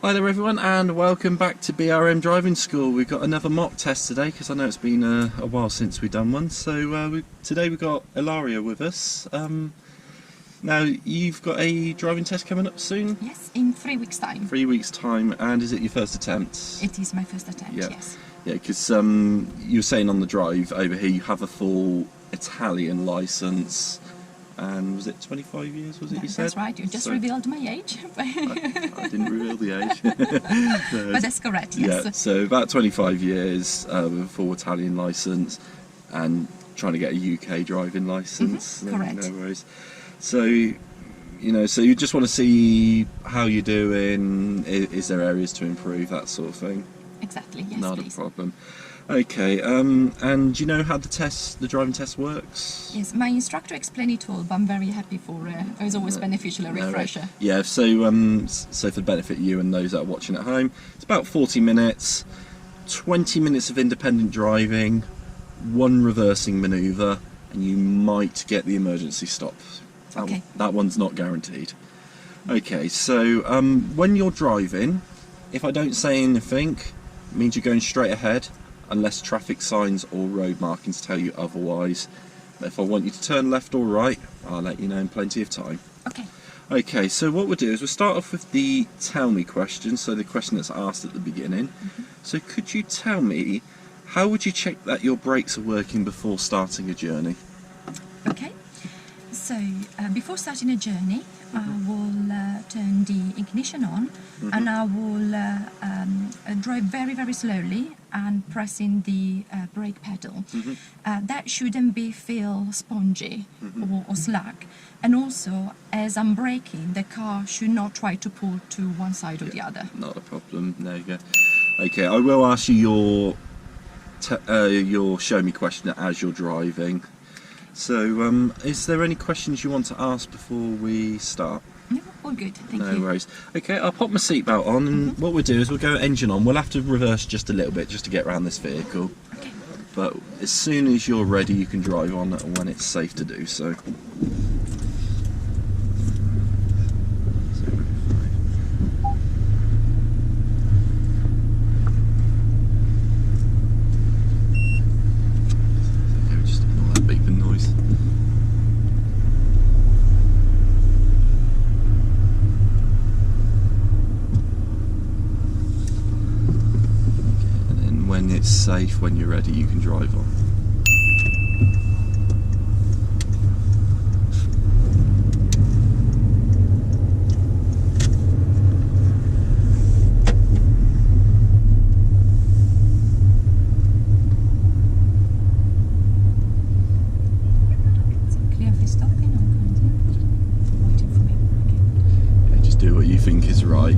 Hi there everyone, and welcome back to BRM Driving School. We've got another mock test today because I know it's been a while since we've done one. So today we've got Ilaria with us. Now you've got a driving test coming up soon? Yes, in 3 weeks' time. 3 weeks' time, and is it your first attempt? It is my first attempt, yes. Yeah, because you were saying on the drive over here you have a full Italian licence. And was it 25 years, was it you said? That's right, you just revealed my age. I didn't reveal the age. No, but that's correct, yes. Yeah, so about 25 years with a full Italian licence and trying to get a UK driving licence. Correct. No worries. So, so you just want to see how you're doing, is there areas to improve, that sort of thing? Exactly, yes, Not please. a problem. Okay, and do you know how the driving test works? Yes, my instructor explained it all, but I'm very happy for it's always beneficial, a refresher. Right. Yeah, so for the benefit of you and those that are watching at home, it's about 40 minutes, 20 minutes of independent driving, 1 reversing manoeuvre, and you might get the emergency stop. Okay. That one's not guaranteed. Okay, so when you're driving, if I don't say anything, it means you're going straight ahead, unless traffic signs or road markings tell you otherwise. If I want you to turn left or right, I'll let you know in plenty of time. Okay. Okay, so what we'll do is we'll start off with the tell me question, so the question that's asked at the beginning. So could you tell me, how would you check that your brakes are working before starting a journey? Okay. So before starting a journey, I will turn the ignition on, and I will drive very, very slowly and pressing the brake pedal. That shouldn't feel spongy or slack. And also, as I'm braking, the car should not try to pull to one side or the other. Not a problem. There you go. Okay, I will ask you your show me question as you're driving. So, is there any questions you want to ask before we start? No, all good, thank you. No worries. Okay, I'll pop my seatbelt on, and what we'll do is we'll go engine on. We'll have to reverse just a little bit just to get around this vehicle. Okay. But as soon as you're ready, you can drive on when it's safe to do so. Just ignore that beeping noise. When it's safe, when you're ready, you can drive on. Is it clear for stopping or waiting for me? Okay. Yeah, just do what you think is right.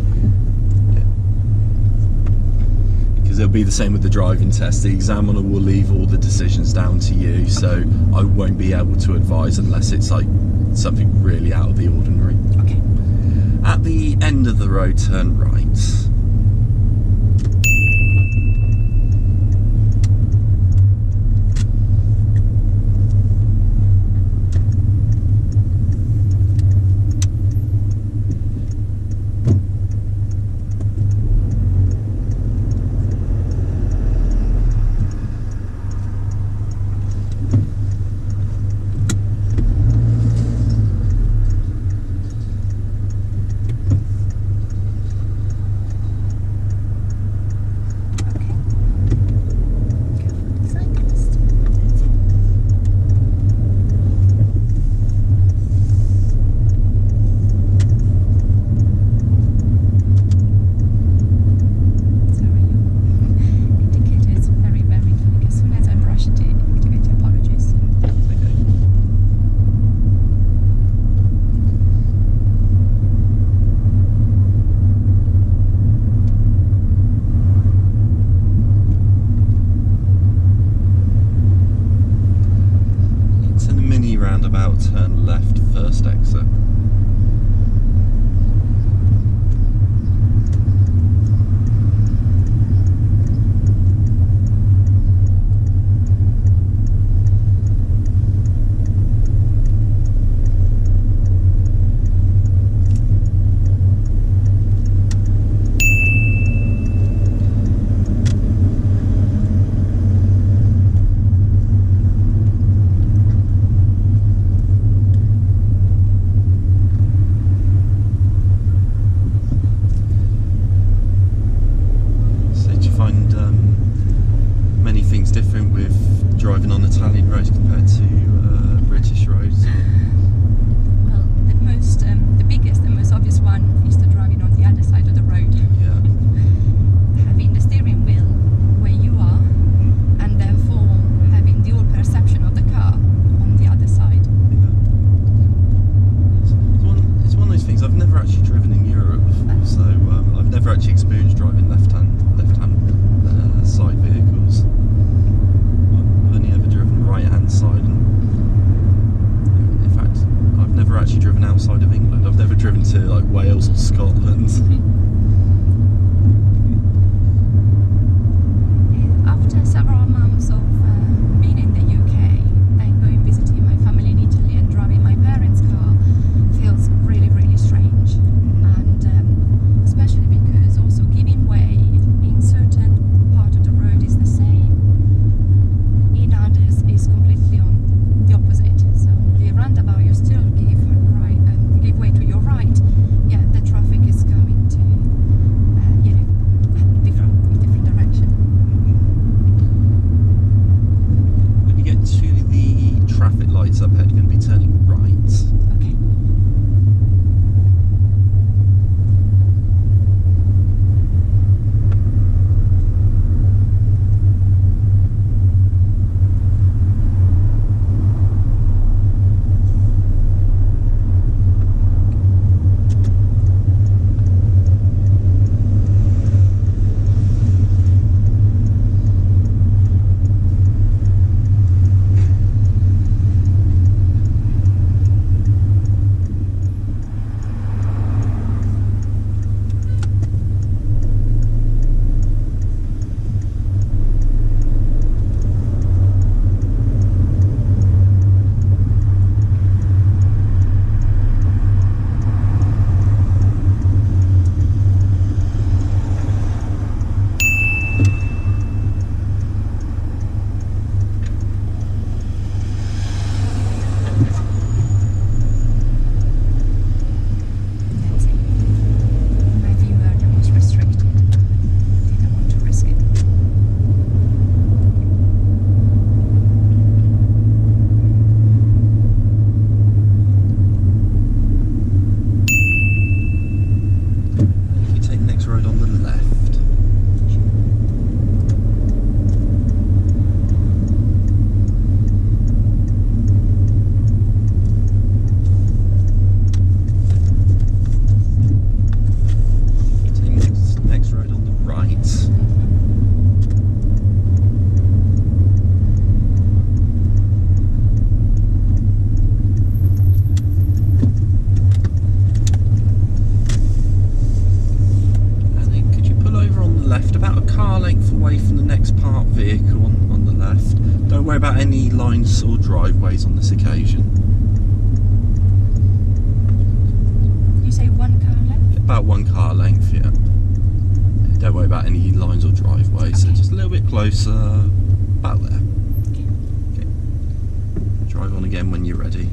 It'll be the same with the driving test. The examiner will leave all the decisions down to you, so I won't be able to advise unless it's like something really out of the ordinary. Okay. At the end of the road, turn right. Roundabout, turn left, first exit. Italian roads compared to British roads? Well, the biggest and most obvious one is the driving on the other side of the road. Yeah. Having the steering wheel where you are, and therefore having the old perception of the car on the other side. It's one of those things. I've never actually driven in Europe before, so I've never actually experienced driving left-hand side vehicles. I've only ever driven right-hand side, and in fact, I've never actually driven outside of England. I've never driven to like Wales or Scotland. After several months of being in the UK and going visiting my family in Italy and driving my parents' car feels really, really strange. And especially because also giving way in certain part of the road is the same, in others is completely on the opposite. So the roundabout you still give way to your right, yeah, the traffic is going to different direction. When you get to the traffic lights up ahead, you're going to be turning right. Okay. About any lines or driveways on this occasion? You say one car length? About one car length, yeah. Don't worry about any lines or driveways, so just a little bit closer, about there. Okay. Drive on again when you're ready.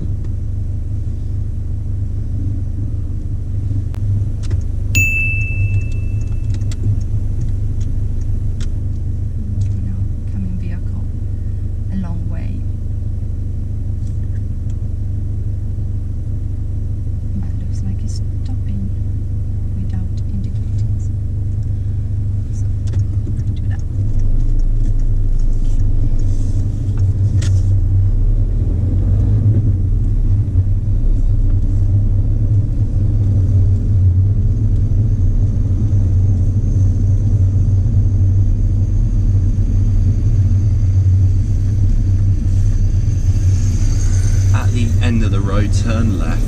End of the road, turn left.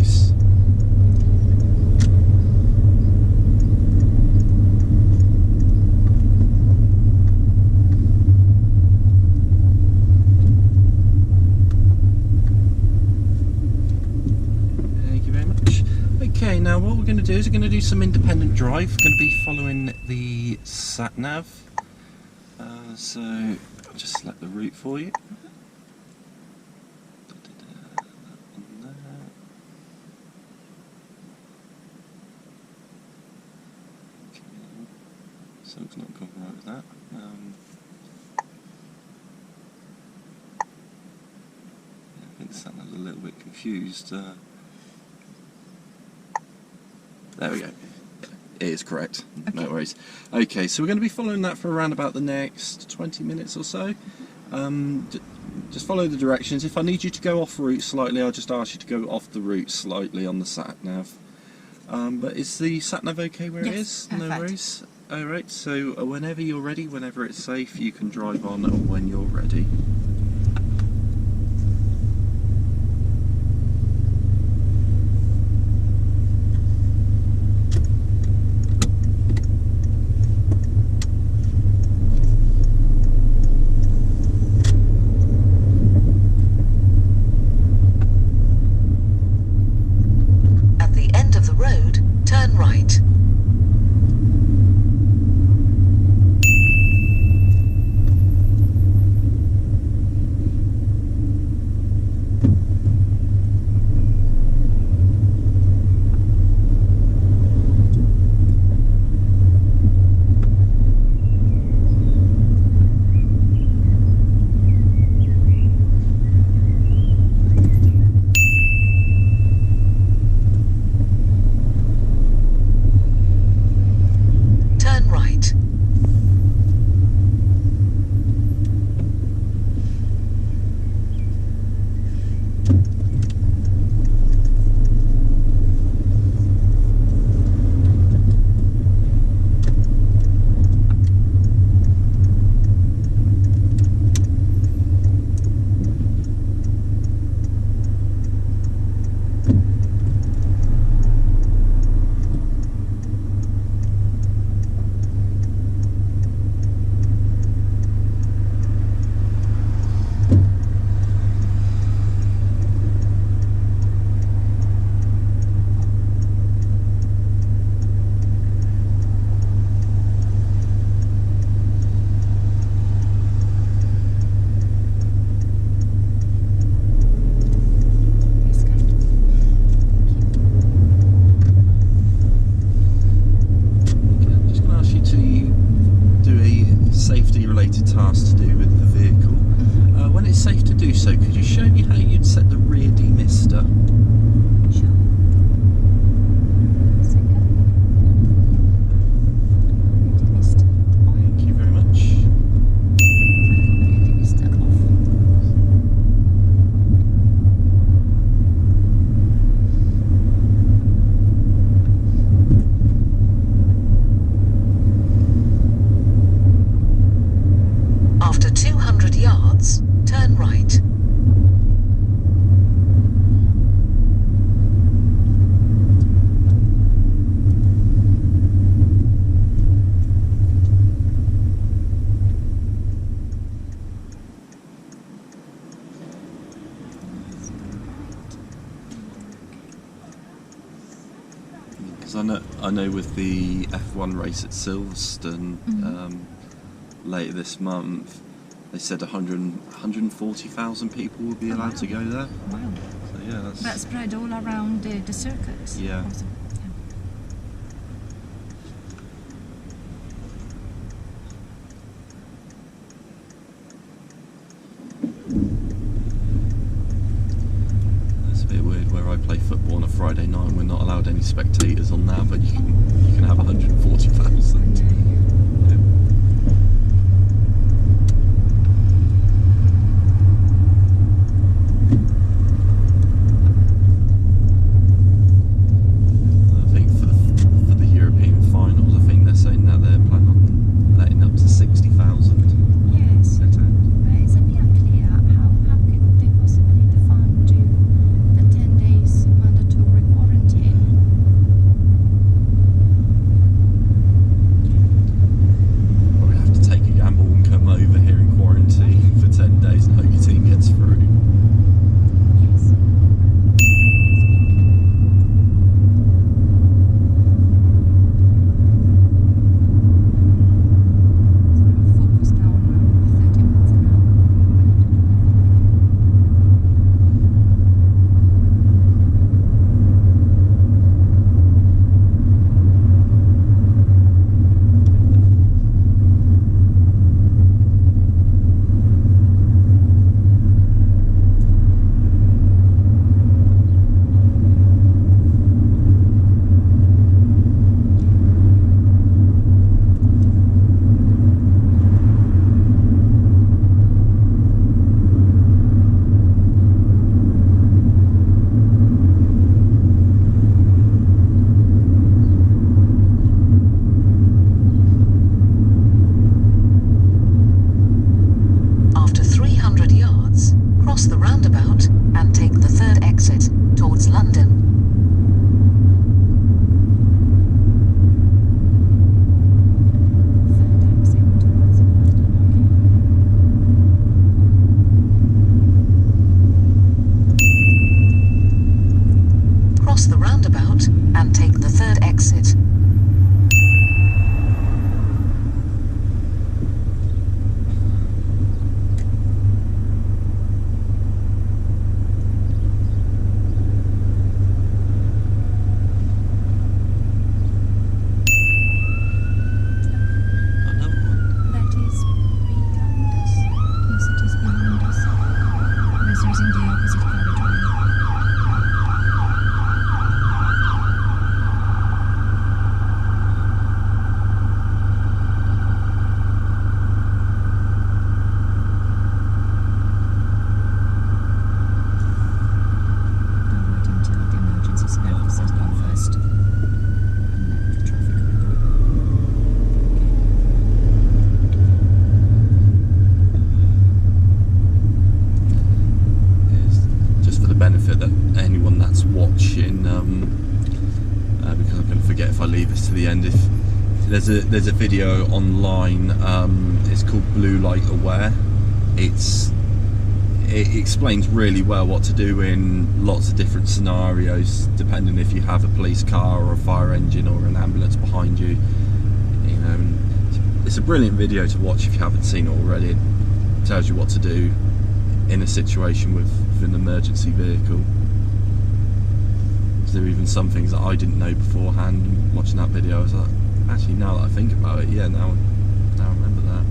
worries. Thank you very much. Okay, now what we're going to do is we're going to do some independent drive. We're going to be following the sat nav. So I'll just select the route for you. Something's not gone right with that. Yeah, I think the sat nav's a little bit confused. There we go. It is correct. Okay. No worries. Okay, so we're going to be following that for around about the next 20 minutes or so. Just follow the directions. If I need you to go off route slightly, I'll just ask you to go off the route slightly on the sat nav. But is the sat nav okay where it is? Perfect. No worries. Alright, so whenever you're ready, whenever it's safe, you can drive on when you're ready. At the end of the road, turn right. Turn right. That's good. Okay, I'm just going to ask you to do a safety related task to do with the vehicle. When it's safe to do so, could you show me how you'd set the rear demister? Sure. Second. Demister on. Thank you very much. Demister off. After 200 yards, turn right. Because I know with the F1 race at Silverstone later this month, they said 140,000 people will be allowed to go there. Wow. So yeah, that's That's spread all around the circuits. Yeah. Awesome. Yeah. that's a bit weird. Where I play football on a Friday night, we're not allowed any spectators on that, but you can have 140,000. I think for the European finals, I think they're saying now they're planning on letting up to 60,000 Yes. attend. But isn't it unclear how could they possibly, the fund, do the 10 days mandatory roundabout and take the third exit. Another one. That is behind us. Yes, it is behind us. We're using the opposite carriageway. I'll wait until the emergency services go first. And then the traffic will go. Is just for the benefit that anyone that's watching, because I'm going to forget if I leave this to the end. If there's a video online, it's called Blue Light Aware. It explains really well what to do in lots of different scenarios, depending if you have a police car or a fire engine or an ambulance behind you. You know, and it's a brilliant video to watch if you haven't seen it already. It tells you what to do in a situation with an emergency vehicle. There are even some things that I didn't know beforehand. And watching that video, I was like, actually, now that I think about it, yeah, now I remember that.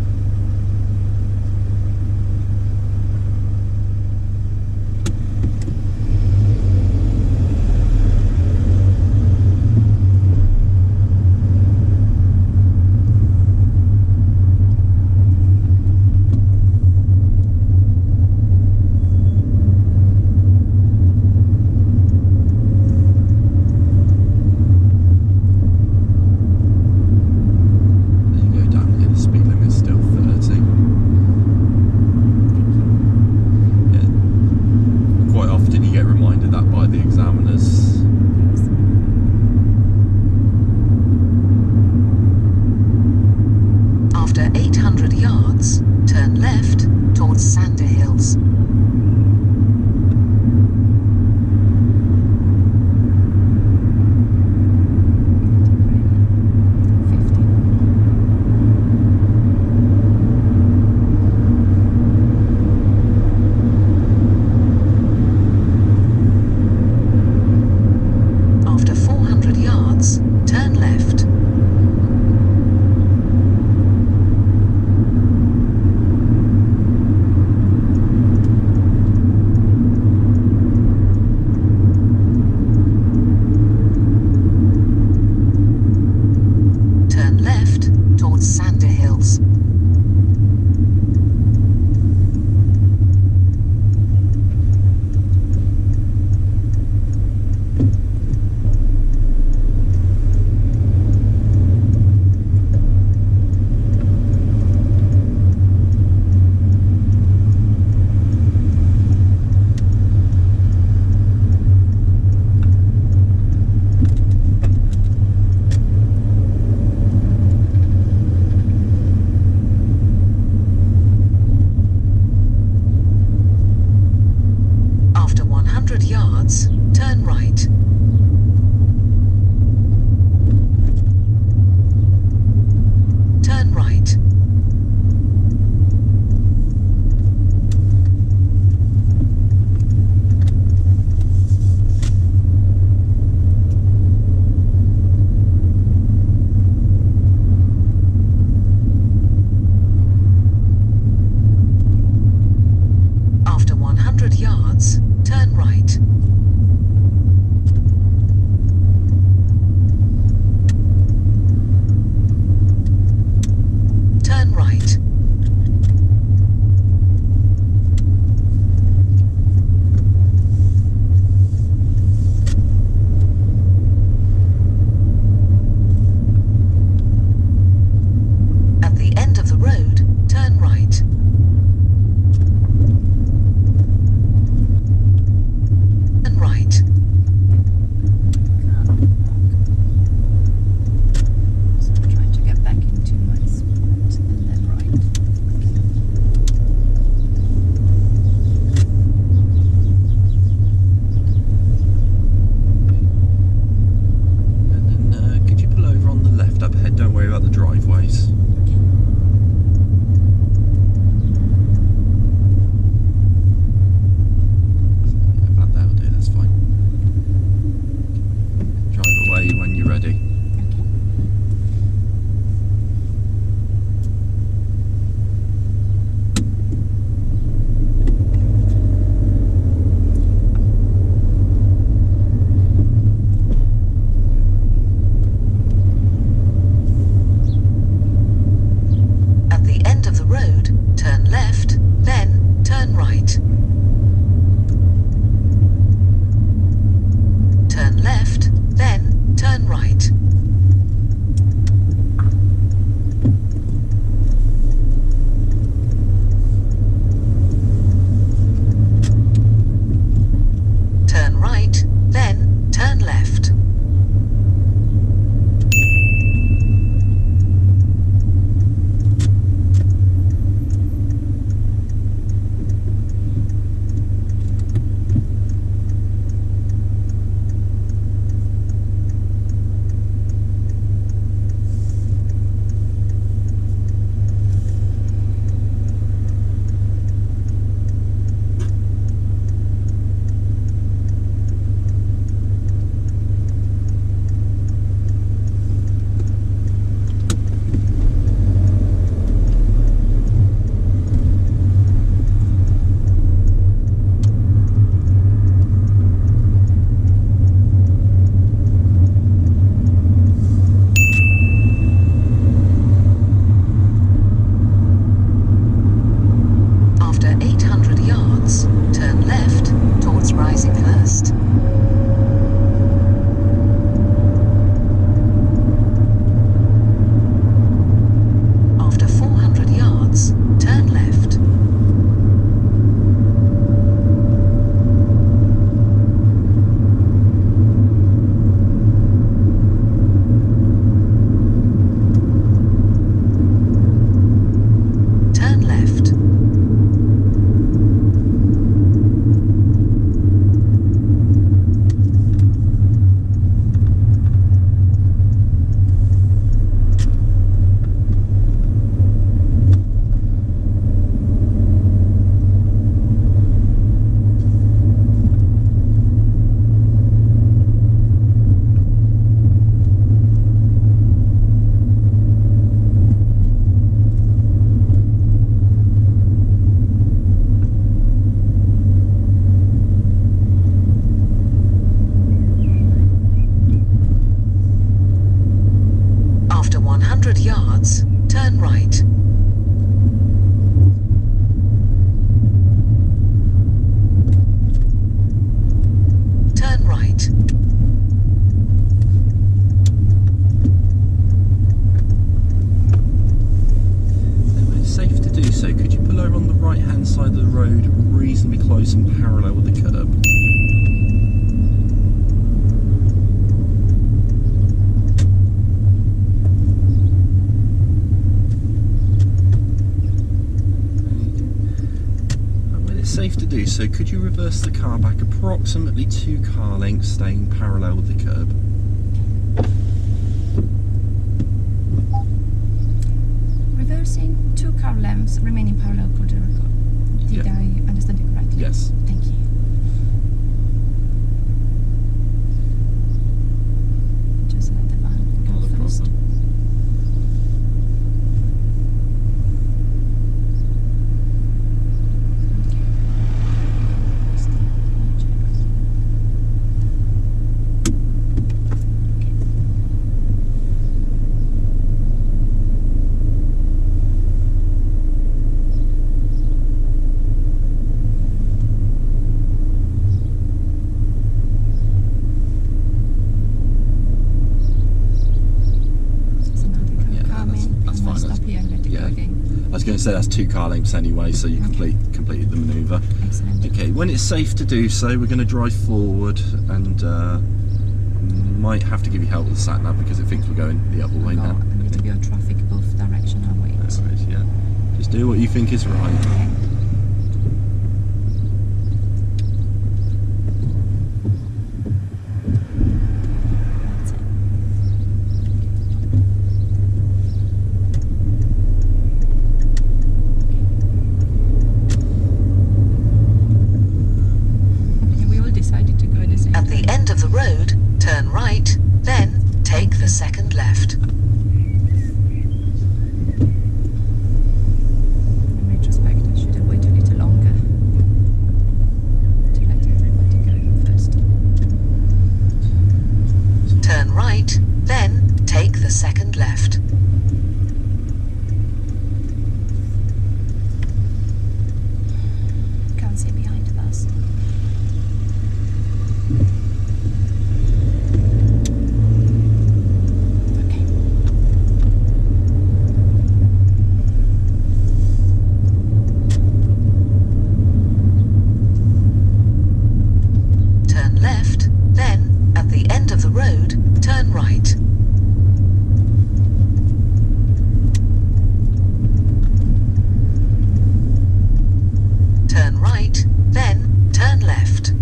There you go, down here the speed limit is still right. Turn right. When it's safe to do so, could you pull over on the right hand side of the road, reasonably close and parallel with the curb? Safe to do so, could you reverse the car back approximately 2 car lengths, staying parallel with the curb? Reversing 2 car lengths, remaining parallel for the record. Did I understand it correctly? Yes. Thank you. Just let the van go Not a first. problem. I was going to say that's 2 car lengths anyway, so you completed the manoeuvre. Excellent. Okay, when it's safe to do so, we're going to drive forward and might have to give you help with the sat nav because it thinks we're going the other way now. A little bit of traffic both direction, I'll wait. Alright, yeah. Just do what you think is right. Okay. That's it. Okay, we all decided to go at the same At time. the end of the road, turn right, then take the second left. In retrospect, I should have waited a little longer to let everybody go first. Turn right, then take the second left. Can't see behind us. Okay. Turn left, then, at the end of the road, turn right. Turn right, then turn left.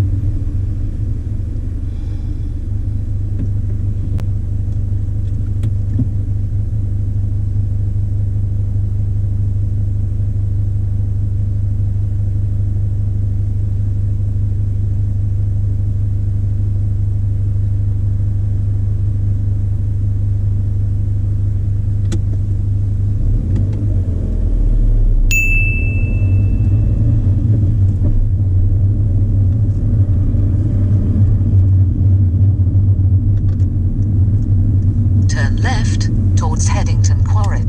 Turn left towards Headington Quarry.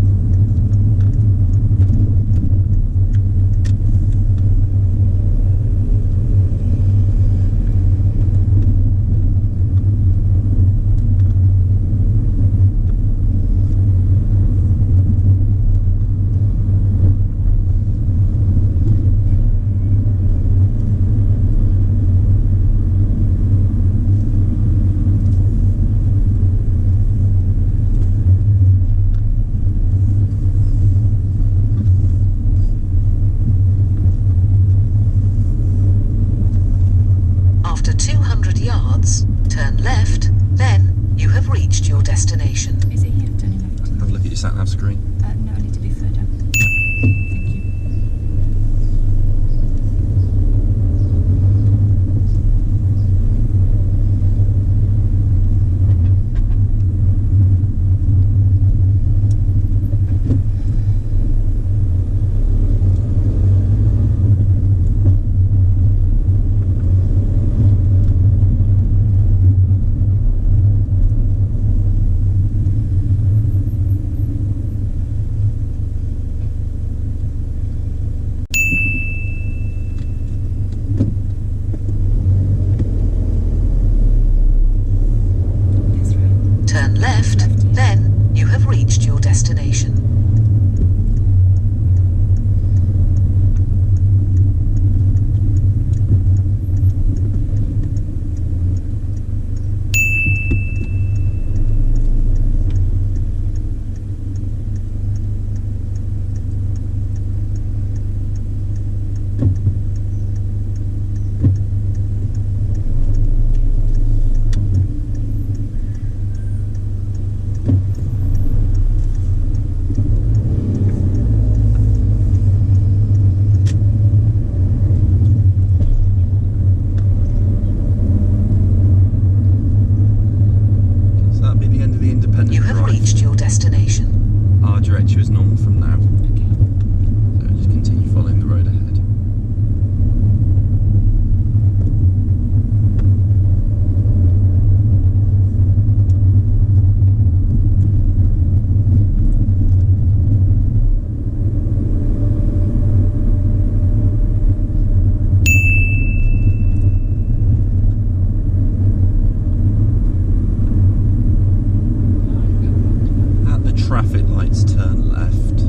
After 200 yards, turn left, then you have reached your destination. Is it here? Turning left? Have a look at your sat nav screen. No, a little bit further. Thank you. destination. You have reached your destination. I'll direct you as normal from now. So just continue following the road ahead. Traffic lights, turn left.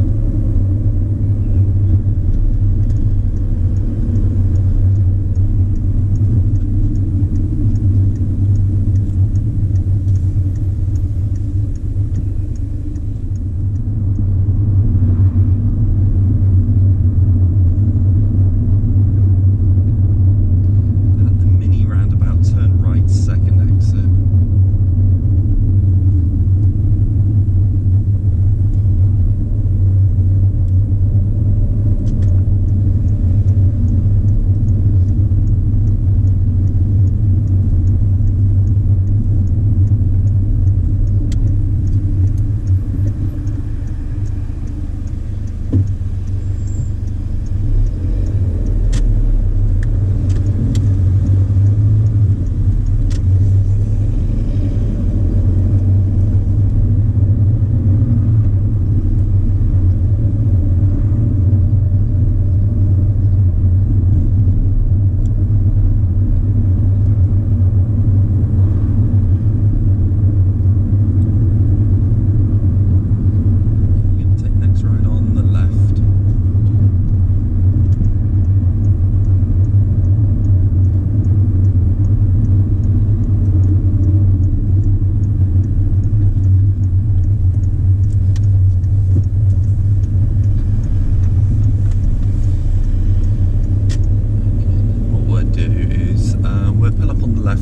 At the mini roundabout, turn right, second exit.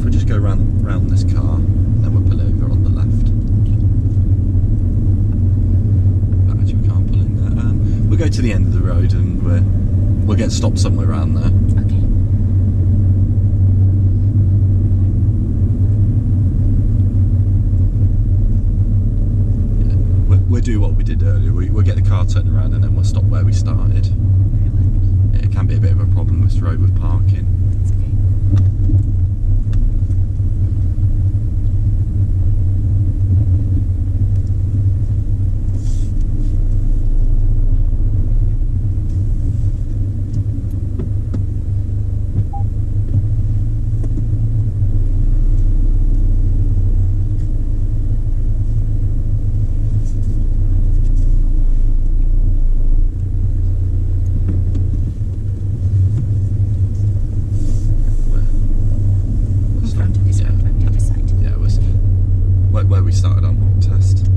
We'll just go round this car, then we'll pull over on the left. But actually we can't pull in there. We'll go to the end of the road and we'll get stopped somewhere around there. Okay. Yeah, we'll do what we did earlier. We'll get the car turned around and then we'll stop where we started. It can be a bit of a problem this road with parking. That's okay. Where we started our mock test.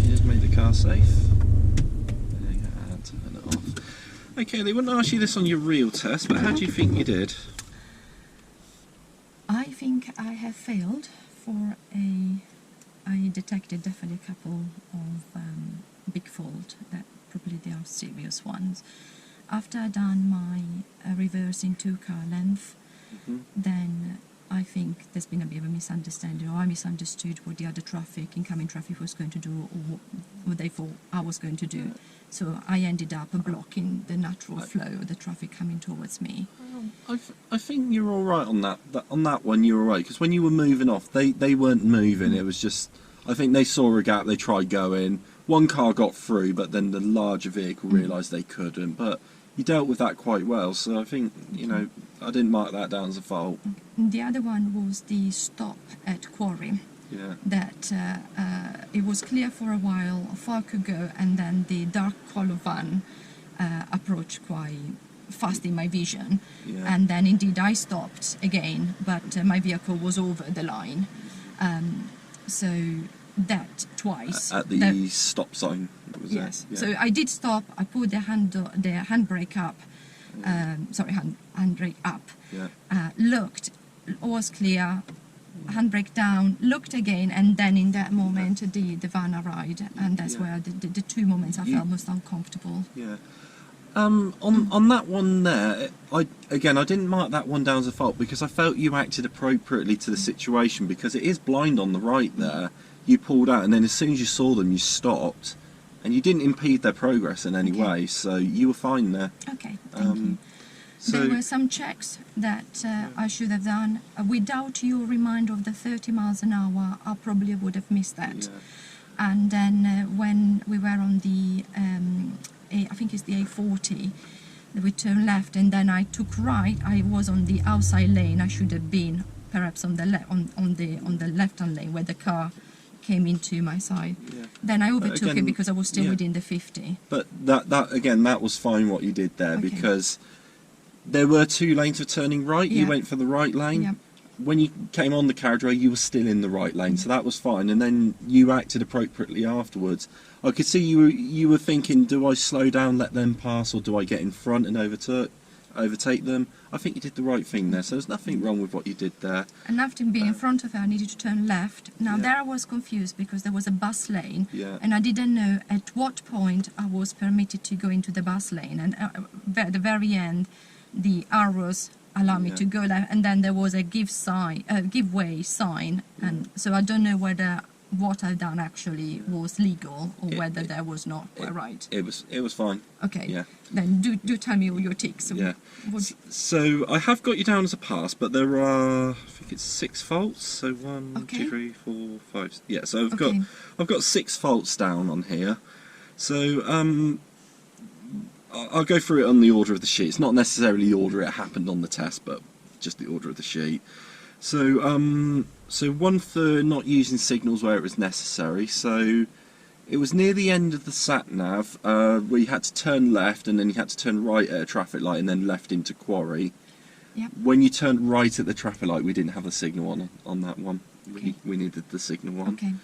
You just made the car safe. There you go, turn it off. Okay, they wouldn't ask you this on your real test, but how do you think you did? I think I have failed for I detected definitely a couple of big fault that probably they are serious ones. After I done my reverse in 2 car length, then I think there's been a bit of a misunderstanding, or I misunderstood what the other traffic, incoming traffic, was going to do, or what they thought I was going to do. So I ended up blocking the natural flow of the traffic coming towards me. I think you're all right on that. On that one, you're all right, because when you were moving off, they weren't moving. It was just, I think they saw a gap, they tried going. One car got through, but then the larger vehicle realised they couldn't. But you dealt with that quite well. So I think, you know, I didn't mark that down as a fault. The other one was the stop at Quarry. Yeah. That it was clear for a while, far could go, and then the dark color van approached quite fast in my vision. Yeah. And then indeed I stopped again, but my vehicle was over the line. So that twice. At the stop sign, was Yes. it? Yeah. So I did stop. I put the handbrake up. Handbrake up. Yeah. Looked, was clear. Handbrake down. Looked again, and then in that moment the van arrived, and that's Yeah. where the two moments I You- felt most uncomfortable. Yeah. On that one there, I didn't mark that one down as a fault because I felt you acted appropriately to the situation, because it is blind on the right there. You pulled out, and then as soon as you saw them, you stopped, and you didn't impede their progress in any Okay. way. So you were fine there. Okay, thank you. So There were some checks that I should have done. Without your reminder of the 30 miles an hour, I probably would have missed that. yeah, And then when we were on the, I think it's the A40, we turned left, and then I took right. I was on the outside lane. I should have been perhaps on the on the left-hand lane where the car came into my side. yeah. Then I overtook again, it because I was still yeah. within the 50. But that was fine what you did there, Okay. because there were two lanes for turning right. You Yeah. went for the right lane. Yeah. When you came on the carriageway, you were still in the right lane, so that was fine. And then you acted appropriately afterwards. I could see you were thinking, do I slow down, let them pass, or do I get in front and overtake them? I think you did the right thing there, so there's nothing wrong with what you did there. And after being in front of her, I needed to turn left. Now Yeah. there I was confused because there was a bus lane, Yeah. and I didn't know at what point I was permitted to go into the bus lane. And at the very end, the arrows allow me Yeah. to go left, and then there was a give way sign, and so I don't know whether what I've done actually was legal or whether there was not right. It was fine. Okay. Yeah. Then do tell me all your ticks. Yeah. What- So I have got you down as a pass, but there are, I think it's 6 faults. So 1, Okay. 2, 3, 4, 5. Yeah. So Okay. I've got 6 faults down on here. So I'll go through it on the order of the sheet. It's not necessarily the order it happened on the test, but just the order of the sheet. So so 1 for not using signals where it was necessary. So it was near the end of the sat nav where you had to turn left, and then you had to turn right at a traffic light, and then left into Quarry. Yep. When you turned right at the traffic light, we didn't have the signal on that one. Okay. We needed the signal on. Okay.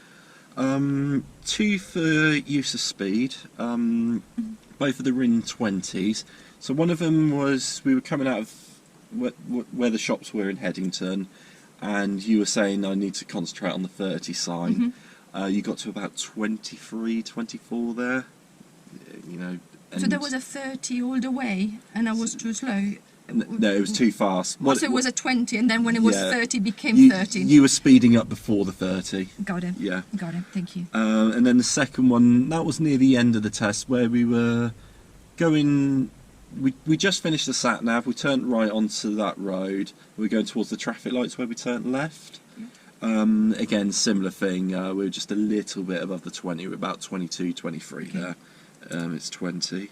2 for use of speed. Both of them were in 20s. So one of them was, we were coming out of where the shops were in Headington, and you were saying I need to concentrate on the 30 sign. You got to about 23, 24 there. You know. So there was a 30 all the way, and I was too slow. No, it was too fast. So it was a 20, and then when it was Yeah. 30, became you, 30. You were speeding up before the 30. Got it. Yeah. Got it. Thank you. And then the second one, that was near the end of the test, where we were going. We just finished the sat nav. We turned right onto that road. We were going towards the traffic lights where we turned left. Again, similar thing. We were just a little bit above the 20. We're about 22, 23 Okay. there. It's 20.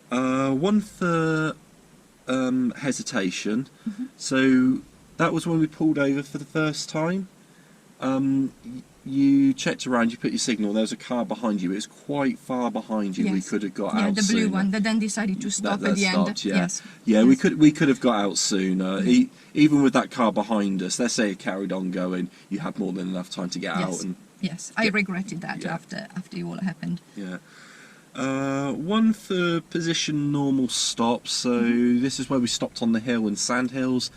1 for hesitation. So that was when we pulled over for the first time. You checked around, you put your signal, there was a car behind you. It was quite far behind you. We Yes. could have got Yeah, out the blue sooner. one that then decided to stop That at the stopped, end. yeah. Yes. Yeah, Yes. we could have got out sooner. Even with that car behind us, let's say it carried on going, you had more than enough time to get out. Yes. And Yes. I regretted that Yeah. after it all happened. yeah. 1 for position normal stop. So this is where we stopped on the hill in Sandhills.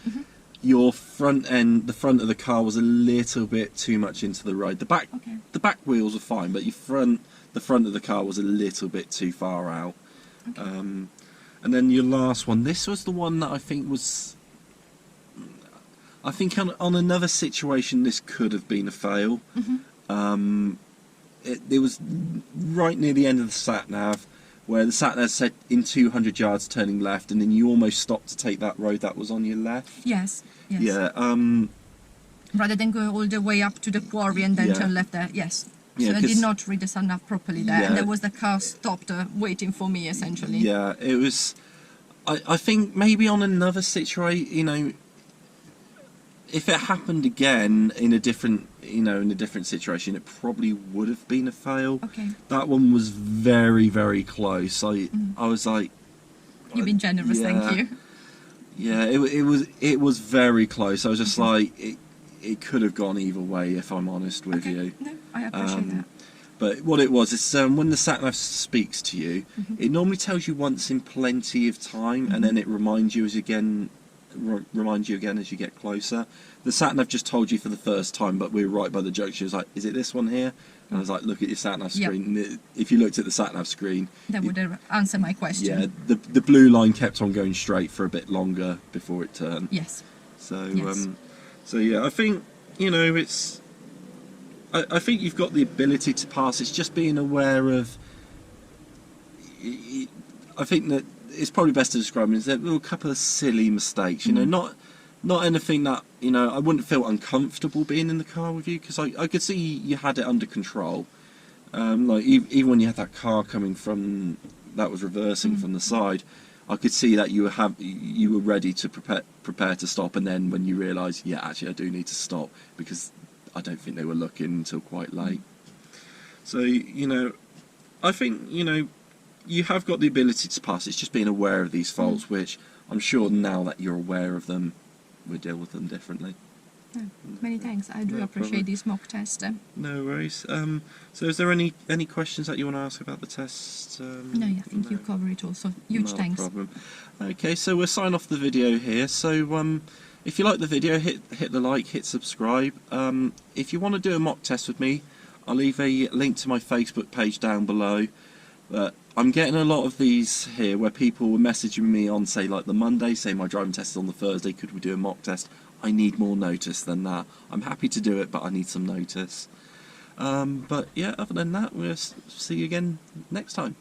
Your front end, the front of the car was a little bit too much into the road. Okay. The back wheels were fine, but the front of the car was a little bit too far out. Okay. And then your last one, this was the one that I think was. I think on another situation this could have been a fail. It was right near the end of the sat nav, where the sat nav said in 200 yards turning left, and then you almost stopped to take that road that was on your left. Yes. Yes. Yeah. Rather than go all the way up to the quarry and then Yeah. turn left there. Yes. Yeah, So I did 'cause- not read the sun nav properly there, Yeah. and there was the car stopped waiting for me essentially. Yeah, it was. I think maybe on another situation, you know, if it happened again in a different, you know, in a different situation, it probably would have been a fail. Okay. That one was very, very close. I was like, You've been generous, yeah. thank you. Yeah, it was very close. I was just like, it could have gone either way, if I'm honest with you. No, I appreciate that. But what it was is when the sat-nav speaks to you, it normally tells you once in plenty of time, and then it reminds you again as you get closer. The sat-nav just told you for the first time, but we were right by the junction. It was like, is it this one here? And I was like, look at your sat-nav screen. Yep. If you looked at the sat-nav screen, that would answer my question. Yeah, the blue line kept on going straight for a bit longer before it turned. Yes. So yes. So yeah, I think, you know, it's. I think you've got the ability to pass. It's just being aware of. I think that it's probably best to describe it as there were a couple of silly mistakes. You know, not anything that, you know, I wouldn't feel uncomfortable being in the car with you, because I could see you had it under control. Like even when you had that car coming from that was reversing from the side, I could see that you were ready to prepare to stop, and then when you realised, yeah, actually I do need to stop, because I don't think they were looking until quite late. So, you know, I think, you know, you have got the ability to pass. It's just being aware of these faults, which I'm sure now that you're aware of them, we'll deal with them differently. Oh, many thanks. I do appreciate this mock test. No worries. So is there any questions that you want to ask about the test? No, I think you cover it all, so huge thanks. No problem. Okay, so we'll sign off the video here. So if you like the video, hit the like, hit subscribe. If you want to do a mock test with me, I'll leave a link to my Facebook page down below. I'm getting a lot of these here where people were messaging me on, say, like the Monday, say my driving test is on the Thursday, could we do a mock test? I need more notice than that. I'm happy to do it, but I need some notice. But yeah, other than that, we'll see you again next time.